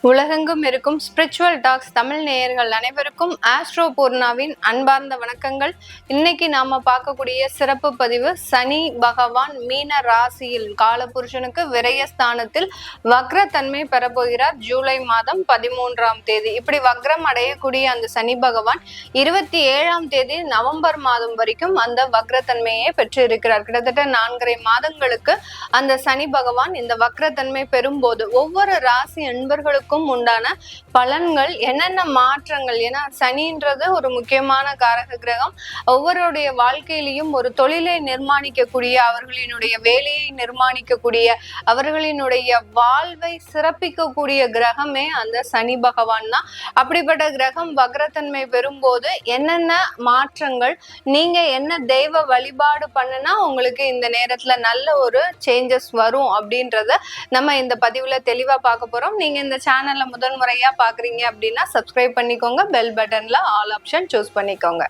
உலகெங்கும் இருக்கும் spiritual tax Tamil நேயர்கள் அனைவருக்கும் ஆஸ்ட்ரோ பூர்ணாவின் அன்பார்ந்த வணக்கங்கள். இன்னைக்கு நாம பார்க்கக்கூடிய சிறப்பு பதிவு, சனி பகவான் மீன ராசியில் காலபுருஷனுக்கு விரயஸ்தானத்தில் வக்ரத்தன்மை பெறப்போகிறார். ஜூலை மாதம் 13ஆம் தேதி இப்படி வக்ரம் அடையக்கூடிய அந்த சனி பகவான் 27ஆம் தேதி நவம்பர் மாதம் வரைக்கும் அந்த வக்ரத்தன்மையை பெற்று இருக்கிறார். கிட்டத்தட்ட 4.5 மாதங்களுக்கு அந்த சனி பகவான் இந்த வக்ரத்தன்மை பெறும்போது ஒவ்வொரு ராசி அன்பர்களுக்கும் உண்டான பலன்கள் என்னென்ன மாற்றங்கள், ஏன்னா சனின்றது ஒரு முக்கியமான காரக கிரகம். ஒவ்வொருடைய வாழ்க்கையிலையும் ஒரு தொழிலை நிர்மாணிக்கக்கூடிய, அவர்களினுடைய வேலையை நிர்மாணிக்கக்கூடிய, அவர்களினுடைய வாழ்வை சிறப்பிக்கக்கூடிய கிரகமே அந்த சனி பகவான் தான். அப்படிப்பட்ட கிரகம் வக்ரத்தன்மை பெறும்போது என்னென்ன மாற்றங்கள், நீங்க என்ன தெய்வ வழிபாடு பண்ணுனா உங்களுக்கு இந்த நேரத்துல நல்ல ஒரு சேஞ்சஸ் வரும் அப்படின்றத நம்ம இந்த பதிவுல தெளிவா பார்க்க போறோம். நீங்க இந்த சேனல்ல முதல் முறையா பாக்குறீங்க அப்படின்னா சப்ஸ்கிரைப் பண்ணிக்கோங்க, பெல் பட்டன்ல ஆல் ஆப்ஷன் சூஸ் பண்ணிக்கோங்க.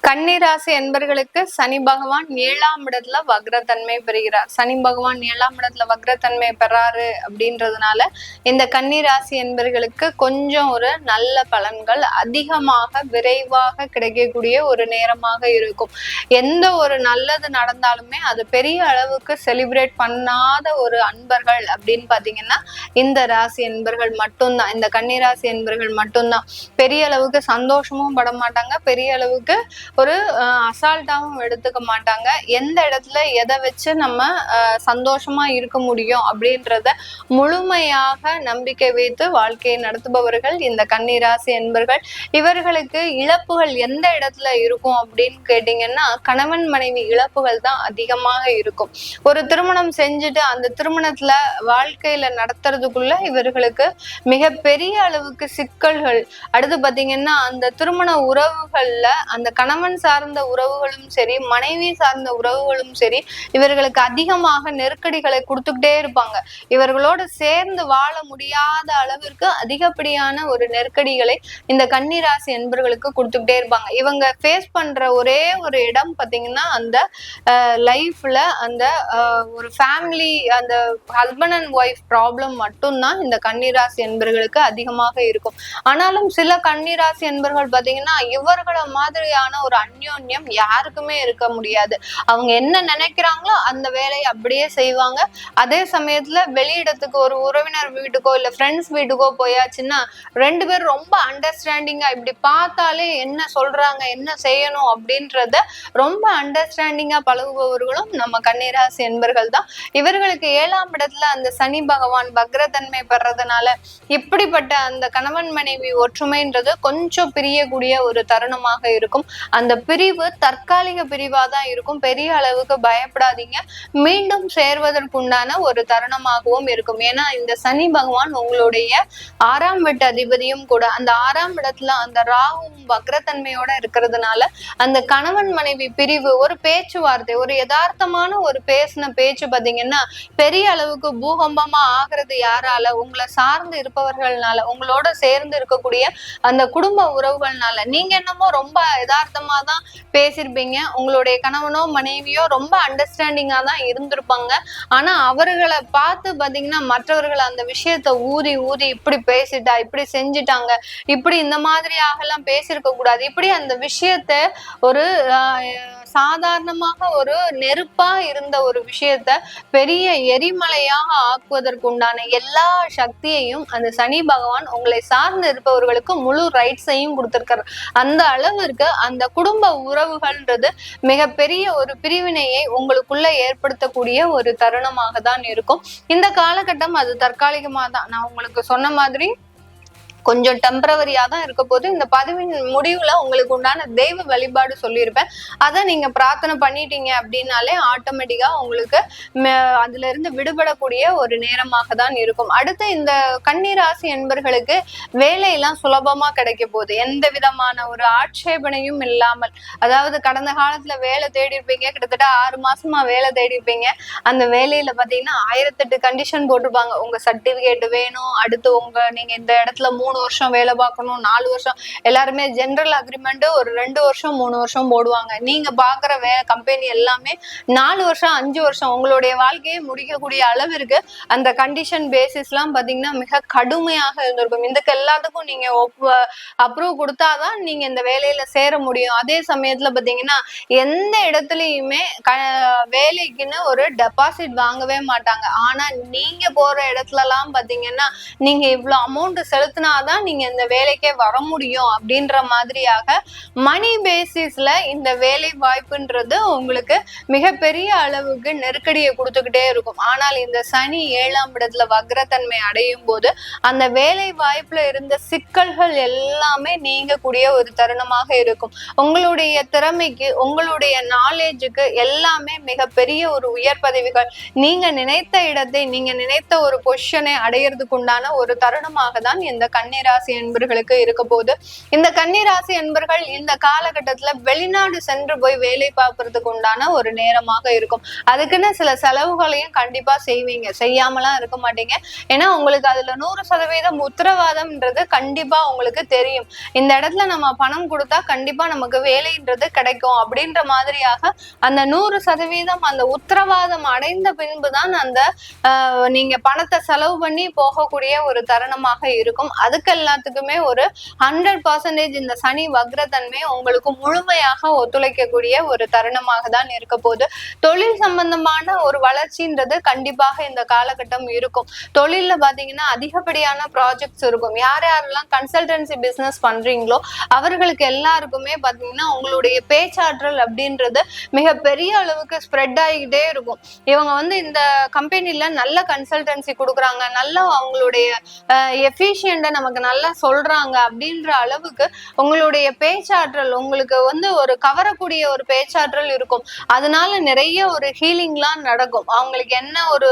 கன்னிராசி என்பர்களுக்கு சனி பகவான் 7ஆம் இடத்துல வக்ரத்தன்மை பெறுகிறார். சனி பகவான் 7ஆம் இடத்துல வக்ரத்தன்மை பெறாரு அப்படின்றதுனால இந்த கன்னிராசி என்பர்களுக்கு கொஞ்சம் ஒரு நல்ல பலன்கள் அதிகமாக விரைவாக கிடைக்கக்கூடிய ஒரு நேரமாக இருக்கும். எந்த ஒரு நல்லது நடந்தாலுமே அது பெரிய அளவுக்கு செலிப்ரேட் பண்ணாத ஒரு அன்பர்கள் அப்படின்னு பாத்தீங்கன்னா இந்த ராசி என்பர்கள் மட்டும்தான், இந்த கன்னிராசி என்பர்கள் மட்டும்தான். பெரிய அளவுக்கு சந்தோஷமும் பட மாட்டாங்க, பெரிய அளவுக்கு ஒரு அசால்ட்டாவும் எடுத்துக்க மாட்டாங்க. எந்த இடத்துல எதை வச்சு நம்ம சந்தோஷமா இருக்க முடியும் அப்படின்றத முழுமையாக நம்பிக்கை வைத்து வாழ்க்கையை நடத்துபவர்கள் இந்த கன்னிராசி என்பர்கள். இவர்களுக்கு இழப்புகள் எந்த இடத்துல இருக்கும் அப்படின்னு கேட்டீங்கன்னா கணவன் மனைவி இழப்புகள் தான் அதிகமாக இருக்கும். ஒரு திருமணம் செஞ்சுட்டு அந்த திருமணத்துல வாழ்க்கையில நடத்துறதுக்குள்ள இவர்களுக்கு மிக பெரிய அளவுக்கு சிக்கல்கள். அடுத்து பாத்தீங்கன்னா அந்த திருமண உறவுகள்ல அந்த கணவன் சார்ந்த உறவுகளும் சரி, மனைவி சார்ந்த உறவுகளும் சரி, இவர்களுக்கு அதிகமாக நெருக்கடிகளை கொடுத்துக்கிட்டே இருப்பாங்க. இவர்களோடு சேர்ந்து வாழ முடியாத அளவிற்கு அதிகப்படியான ஒரு நெருக்கடிகளை இந்த கன்னிராசி என்பர்களுக்கு கொடுத்துக்கிட்டே இருப்பாங்க. இவங்க ஃபேஸ் பண்ற ஒரே ஒரு இடம் பாத்தீங்கன்னா அந்த லைஃப்ல அந்த ஒரு ஃபேமிலி, அந்த ஹஸ்பண்ட் அண்ட் ஒய்ஃப் ப்ராப்ளம் மட்டும்தான் இந்த கன்னிராசி என்பர்களுக்கு அதிகமாக இருக்கும். ஆனாலும் சில கன்னிராசி என்பர்கள் பாத்தீங்கன்னா இவர்களை மாதிரியான ஒரு அந்யோன்யம் யாருக்குமே இருக்க முடியாது. அவங்க என்ன நினைக்கிறாங்களோ அந்த வேலையை அப்படியே செய்வாங்க. அதே சமயத்துல வெளியிடத்துக்கு ஒரு உறவினர் வீட்டுக்கோ இல்ல ஃப்ரெண்ட்ஸ் வீட்டுக்கோ போயாச்சுன்னா 2 பேரும் ரொம்ப அண்டர்ஸ்டாண்டிங்கா, இப்படி பார்த்தாலே என்ன சொல்றாங்க, என்ன செய்யணும் அப்படின்றத ரொம்ப அண்டர்ஸ்டாண்டிங்கா பழகுபவர்களும் நம்ம கன்னிராசி என்பர்கள் தான். இவர்களுக்கு 7ஆம் இடத்துல அந்த சனி பகவான் வக்ரத்தன்மை பெறதுனால இப்படிப்பட்ட அந்த கணவன் மனைவி ஒற்றுமைன்றது கொஞ்சம் பிரியக்கூடிய ஒரு தருணமாக இருக்கும். அந்த பிரிவு தற்காலிக பிரிவா தான் இருக்கும். பெரிய அளவுக்கு பயப்படாதீங்க, மீண்டும் சேர்வதற்குண்டான ஒரு தருணமாகவும் இருக்கும். ஏன்னா இந்த சனி பகவான் உங்களுடைய 6ஆம் வீட்டு அதிபதியும் கூட. அந்த 6ஆம் இடத்துல அந்த ராகும் வக்ரத்தன்மையோட இருக்கிறதுனால அந்த கணவன் மனைவி பிரிவு, ஒரு பேச்சுவார்த்தை, ஒரு யதார்த்தமான ஒரு பேசின பேச்சு பாத்தீங்கன்னா பெரிய அளவுக்கு பூகம்பமா ஆகிறது யாரால? உங்களை சார்ந்து இருப்பவர்கள்னால, உங்களோட சேர்ந்து இருக்கக்கூடிய அந்த குடும்ப உறவுகள்னால. நீங்க என்னமோ ரொம்ப யதார்த்தமா தான் பேசியிருப்பீங்க, உங்களுடைய கணவனோ மனைவியோ ரொம்ப அண்டர்ஸ்டாண்டிங்கா தான் இருந்திருப்பாங்க. ஆனா அவர்களை பார்த்து பாத்தீங்கன்னா மற்றவர்கள் அந்த விஷயத்த ஊதி இப்படி பேசிட்டா, இப்படி செஞ்சுட்டாங்க, இப்படி இந்த மாதிரியாக எல்லாம் பேசியிருக்க கூடாது, இப்படி அந்த விஷயத்த ஒரு சாதாரணமாக ஒரு நெருப்பா இருந்த ஒரு விஷயத்த பெரிய எரிமலையாக ஆக்குவதற்குண்டான எல்லா சக்தியையும் அந்த சனி பகவான் உங்களை சார்ந்து இருப்பவர்களுக்கு முழு ரைட்ஸையும் கொடுத்திருக்காரு. அந்த அளவிற்கு அந்த குடும்ப உறவுகள்ன்றது மிகப்பெரிய ஒரு பிரிவினையை உங்களுக்குள்ள ஏற்படுத்தக்கூடிய ஒரு தருணமாக தான் இருக்கும். இந்த காலகட்டம் அது தற்காலிகமா தான். நான் உங்களுக்கு சொன்ன மாதிரி கொஞ்சம் டெம்பரவரியா தான் இருக்க போது. இந்த பதிவின் முடிவுல உங்களுக்கு உண்டான தெய்வ வழிபாடு சொல்லியிருப்பேன். அதை நீங்க பிரார்த்தனை பண்ணிட்டீங்க அப்படின்னாலே ஆட்டோமேட்டிக்கா உங்களுக்கு அதுல இருந்து விடுபடக்கூடிய ஒரு நேரமாக தான் இருக்கும். அடுத்து இந்த கன்னிராசி என்பர்களுக்கு வேலையெல்லாம் சுலபமா கிடைக்க போகுது, எந்த விதமான ஒரு ஆட்சேபனையும் இல்லாமல். அதாவது கடந்த காலத்துல வேலை தேடி இருப்பீங்க, கிட்டத்தட்ட 6 மாசமா வேலை தேடி இருப்பீங்க. அந்த வேலையில பாத்தீங்கன்னா 1008 கண்டிஷன் போட்டிருப்பாங்க. உங்க சர்டிபிகேட் வேணும், அடுத்து நீங்க இந்த இடத்துல 3 3 வருஷம் வேலை பார்க்கணும், 4 வருஷம். எல்லாருமே ஜெனரல் அக்ரிமெண்ட் ஒரு 2 வருஷம் 3 வருஷம் போடுவாங்க. நீங்க பாக்குற கம்பெனி எல்லாமே 4 வருஷம் 5 வருஷம் உங்களுடைய வாழ்க்கையை முடிக்கக்கூடிய அளவிற்கு அந்த கண்டிஷன் பேசிஸ் எல்லாம் பாத்தீங்கன்னா மிக கடுமையாக இருந்திருக்கும். இதுக்கு எல்லாத்துக்கும் நீங்க அப்ரூவ் கொடுத்தாதான் நீங்க இந்த வேலையில சேர முடியும். அதே சமயத்துல பாத்தீங்கன்னா எந்த இடத்துலயுமே வேலைக்குன்னு ஒரு டெபாசிட் வாங்கவே மாட்டாங்க. ஆனா நீங்க போற இடத்துல எல்லாம் பாத்தீங்கன்னா நீங்க இவ்வளவு அமௌண்ட் செலுத்தினாதான் நீங்க இந்த வேலைக்கே வர முடியும் அப்படின்ற மாதிரியாக மணி பேசிஸ்ல இந்த வேலை வாய்ப்புன்றது உங்களுக்கு மிகப்பெரிய அளவுக்கு நெருக்கடியை கொடுத்துக்கிட்டே இருக்கும். ஆனால் இந்த சனி 7ஆம் இடத்துல வக்ரத்தன்மை அடையும் போது அந்த வேலை வாய்ப்புல இருந்த சிக்கல்கள் எல்லாமே நீங்கக்கூடிய ஒரு தருணமாக இருக்கும். உங்களுடைய திறமைக்கு, உங்களுடைய நாலேஜுக்கு எல்லாமே மிகப்பெரிய ஒரு உயர் பதவிகள், நீங்க நினைத்த இடத்தை, நீங்க நினைத்த ஒரு பொசிஷனை அடையிறதுக்கு உண்டான ஒரு தருணமாக தான் இந்த கன்னிராசி என்பர்களுக்கு இருக்க போது. இந்த கன்னிராசி என்பர்கள் இந்த காலகட்டத்துல வெளிநாடு சென்று போய் வேலை பார்க்கறதுக்கு உண்டான ஒரு நேரமாக இருக்கும். அதுக்குன்னு சில செலவுகளையும் கண்டிப்பா செய்வீங்க, செய்யாமலாம் இருக்க மாட்டீங்க. ஏன்னா உங்களுக்கு அதுல 100% உத்தரவாதம்ன்றது கண்டிப்பா உங்களுக்கு தெரியும். இந்த இடத்துல நம்ம பணம் கொடுத்தா கண்டிப்பா நமக்கு வேலைன்றது கிடைக்கும் அப்படின்ற மாதிரியாக அந்த 100% அந்த உத்தரவாதம் அடைந்த பின்புதான் அந்த நீங்க பணத்தை செலவு பண்ணி போகக்கூடிய ஒரு தருணமாக இருக்கும். அதுக்கு எல்லாத்துக்குமே ஒரு 100% இந்த சனி வக்ரத்தன்மை உங்களுக்கு முழுமையாக ஒத்துழைக்கக்கூடிய ஒரு தருணமாக தான் இருக்க போது. தொழில் சம்பந்தமான ஒரு வளர்ச்சின்றது கண்டிப்பாக இந்த காலகட்டம் இருக்கும். தொழில்ல பாத்தீங்கன்னா அதிகப்படியான ப்ராஜெக்ட்ஸ் இருக்கும். யாரெல்லாம் கன்சல்டன்சி பிசினஸ் பண்றீங்களோ அவர்களுக்கு எல்லாருக்குமே பாத்தீங்கன்னா உங்களுடைய பேச்சாற்றல் அப்படின்றது மிக பெரிய அளவுக்கு ஸ்ப்ரெட் ஆகிக்கிட்டே இருக்கும். இவங்க இந்த கம்பெனில நல்ல கன்சல்டன்சி கொடுக்குறாங்க, நல்ல அவங்களுடைய எஃபிஷியன்ட்டா நமக்கு நல்லா சொல்றாங்க அப்படின்ற அளவுக்கு உங்களுடைய பேச்சாற்றல் உங்களுக்கு ஒரு கவரக்கூடிய ஒரு பேச்சாற்றல் இருக்கும். அதனால நிறைய ஒரு ஹீலிங்லாம் நடக்கும். அவங்களுக்கு என்ன ஒரு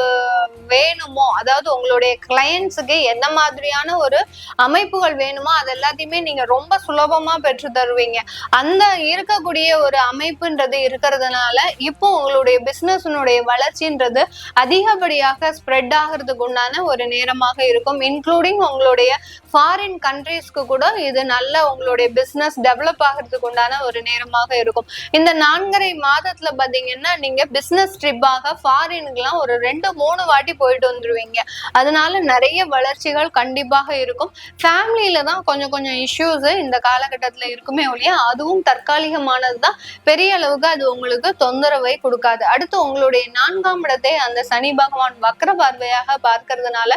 வேணுமோ, அதாவது உங்களுடைய கிளையன்ட்ஸுக்கு என்ன மாதிரியான ஒரு அமைப்புகள் வேணுமோ அது எல்லாத்தையுமே நீங்க ரொம்ப சுலபமா பெற்று தருவீங்க. அந்த இருக்கக்கூடிய ஒரு அமைப்புன்றது இருக்கிறதுனால இப்போ உங்களுடைய பிசினஸ்னுடைய வளர்ச்சின்றது அதிகப்படியாக ஸ்ப்ரெட் ஆகிறதுக்கு உண்டான ஒரு நேரமாக இருக்கும். இன்க்ளூடிங் உங்களுடைய ஃபாரின் கண்ட்ரீஸ்க்கு கூட இது நல்ல உங்களுடைய பிசினஸ் டெவலப் ஆகிறதுக்கு உண்டான ஒரு நேரமாக இருக்கும். இந்த 4.5 மாதத்துல பாத்தீங்கன்னா நீங்க பிசினஸ் ட்ரிப்பாக ஃபாரினுக்குலாம் ஒரு 2-3 வாட்டி போயிட்டு வந்துருவீங்க. அதனால நிறைய வளர்ச்சிகள் கண்டிப்பாக இருக்கும். ஃபேமிலியில தான் கொஞ்சம் இஷ்யூஸ் இந்த காலகட்டத்துல இருக்குமே ஒழிய அதுவும் தற்காலிகமானதுதான். பெரிய அளவுக்கு அது உங்களுக்கு தொந்தரவை கொடுக்காது. அடுத்து உங்களுடைய 4ஆம் இடத்தை அந்த சனி பகவான் வக்ர பார்வையாக பார்க்கறதுனால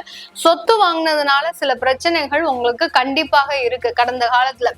சொத்து வாங்கினதுனால சில பிரச்சனைகள் உங்களுக்கு கண்டிப்பாக இருக்கு கடந்த காலத்துல.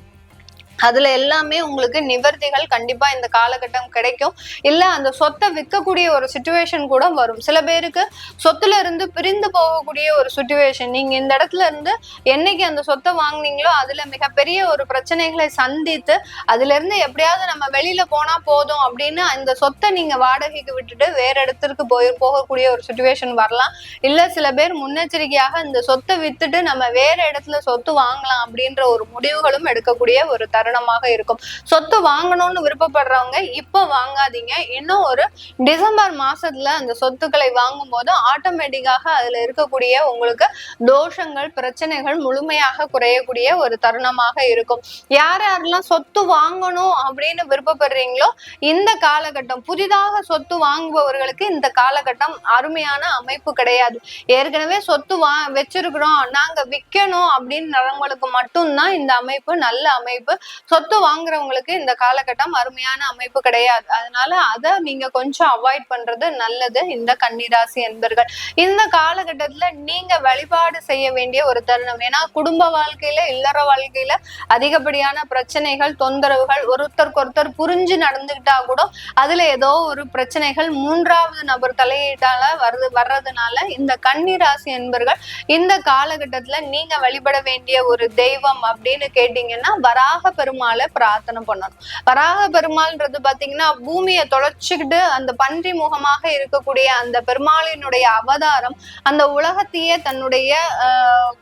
அதுல எல்லாமே உங்களுக்கு நிவர்த்திகள் கண்டிப்பா இந்த காலகட்டம் கிடைக்கும். இல்ல அந்த சொத்தை விற்கக்கூடிய ஒரு சிச்சுவேஷன் கூட வரும். சில பேருக்கு சொத்துல இருந்து பிரிந்து போகக்கூடிய ஒரு சிச்சுவேஷன். நீங்க இந்த இடத்துல இருந்து என்னைக்கு அந்த சொத்தை வாங்கினீங்களோ அதுல மிகப்பெரிய ஒரு பிரச்சனைகளை சந்தித்து அதுல இருந்து எப்படியாவது நம்ம வெளியில போனா போதும் அப்படின்னு அந்த சொத்தை நீங்க வாடகைக்கு விட்டுட்டு வேற இடத்திற்கு போகக்கூடிய ஒரு சிச்சுவேஷன் வரலாம். இல்ல சில பேர் முன்னெச்சரிக்கையாக இந்த சொத்தை வித்துட்டு நம்ம வேற இடத்துல சொத்து வாங்கலாம் அப்படின்ற ஒரு முடிவுகளும் எடுக்கக்கூடிய ஒரு தருணமாக இருக்கும். சொத்து வாங்கணும்னு விருப்பப்படுறவங்க இப்ப வாங்காதீங்க. இன்னும் ஒரு டிசம்பர் மாசத்துல அந்த சொத்துக்களை வாங்கும் போது ஆட்டோமேட்டிக்காக அதுல இருக்கக்கூடிய உங்களுக்கு தோஷங்கள் பிரச்சனைகள் முழுமையாக குறையக்கூடிய ஒரு தருணமாக இருக்கும். யாரெல்லாம் சொத்து வாங்கணும் அப்படின்னு விருப்பப்படுறீங்களோ இந்த காலகட்டம், புதிதாக சொத்து வாங்குபவர்களுக்கு இந்த காலகட்டம் அருமையான அமைப்பு கிடையாது. ஏற்கனவே சொத்து வச்சிருக்கிறோம், நாங்க விற்கணும் அப்படின்றவங்களுக்கு மட்டும்தான் இந்த அமைப்பு நல்ல அமைப்பு. சொத்து வாங்குறவங்களுக்கு இந்த காலகட்டம் அருமையான அமைப்பு கிடையாது. அதனால அதை நீங்க கொஞ்சம் அவாய்ட் பண்றது நல்லது. இந்த கன்னிராசி என்பர்கள் இந்த காலகட்டத்துல நீங்க வழிபாடு செய்ய வேண்டிய ஒரு தருணம். ஏன்னா குடும்ப வாழ்க்கையில இல்லற வாழ்க்கையில அதிகப்படியான பிரச்சனைகள் தொந்தரவுகள், ஒருத்தருக்கு ஒருத்தர் புரிஞ்சு நடந்துகிட்டா கூட அதுல ஏதோ ஒரு பிரச்சனைகள் 3வது நபர் தலையீட்டால வர்றதுனால இந்த கன்னிராசி என்பர்கள் இந்த காலகட்டத்துல நீங்க வழிபட வேண்டிய ஒரு தெய்வம் அப்படின்னு கேட்டீங்கன்னா வராக பெருமாளை பிரார்த்தனை பண்ணணும். வராக பெருமாள்ன்றது பாத்தீங்கன்னா பூமியை தொலைச்சுக்கிட்டு அந்த பன்றி முகமாக இருக்கக்கூடிய அந்த பெருமாளினுடைய அவதாரம் அந்த உலகத்தையே தன்னுடைய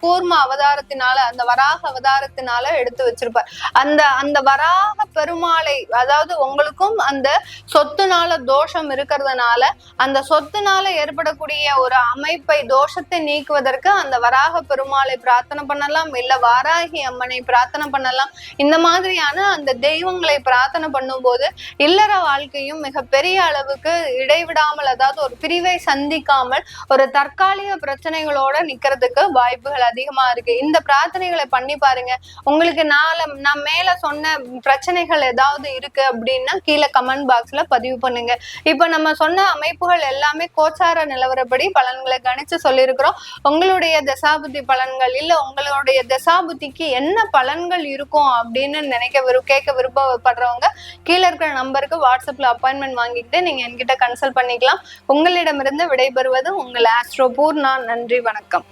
கூர்ம அவதாரத்தினால, அந்த வராக அவதாரத்தினால எடுத்து வச்சிருப்பார். அந்த அந்த வராக பெருமாளை, அதாவது உங்களுக்கும் அந்த சொத்துனால தோஷம் இருக்கிறதுனால அந்த சொத்துனால ஏற்படக்கூடிய ஒரு அமைப்பை, தோஷத்தை நீக்குவதற்கு அந்த வராக பெருமாளை பிரார்த்தனை பண்ணலாம், இல்ல வாராகி அம்மனை பிரார்த்தனை பண்ணலாம். இந்த மாதிரியான அந்த தெய்வங்களை பிரார்த்தனை பண்ணும்போது இல்லற வாழ்க்கையும் மிக பெரிய அளவுக்கு இடைவிடாமல், அதாவது ஒரு பிரிவை சந்திக்காமல் ஒரு தற்காலிக பிரச்சனைகளோட நிக்கிறதுக்கு வாய்ப்புகள் அதிகமா இருக்கு. இந்த பிரார்த்தனைகளை பண்ணி பாருங்க. உங்களுக்கு நான் மேல சொன்ன பிரச்சனைகள் ஏதாவது இருக்கு அப்படின்னா கீழே கமெண்ட் பாக்ஸ்ல பதிவு பண்ணுங்க. இப்ப நம்ம சொன்ன அமைப்புகள் எல்லாமே கோச்சார நிலவரப்படி பலன்களை கணிச்சு சொல்லியிருக்கிறோம். உங்களுடைய தசாபுத்தி பலன்கள், இல்ல உங்களுடைய தசாபுத்திக்கு என்ன பலன்கள் இருக்கும் அப்படின்னு கேட்க விருப்பப்படுறவங்க கீழே இருக்கிற நம்பருக்கு வாட்ஸ்அப்ல அப்பாயின்மெண்ட் வாங்கிட்டு நீங்க என்கிட்ட கன்சல்ட் பண்ணிக்கலாம். உங்களிடமிருந்து விடைபெறுவது உங்கள் ஆஸ்ட்ரோ பூர்ணா. நன்றி, வணக்கம்.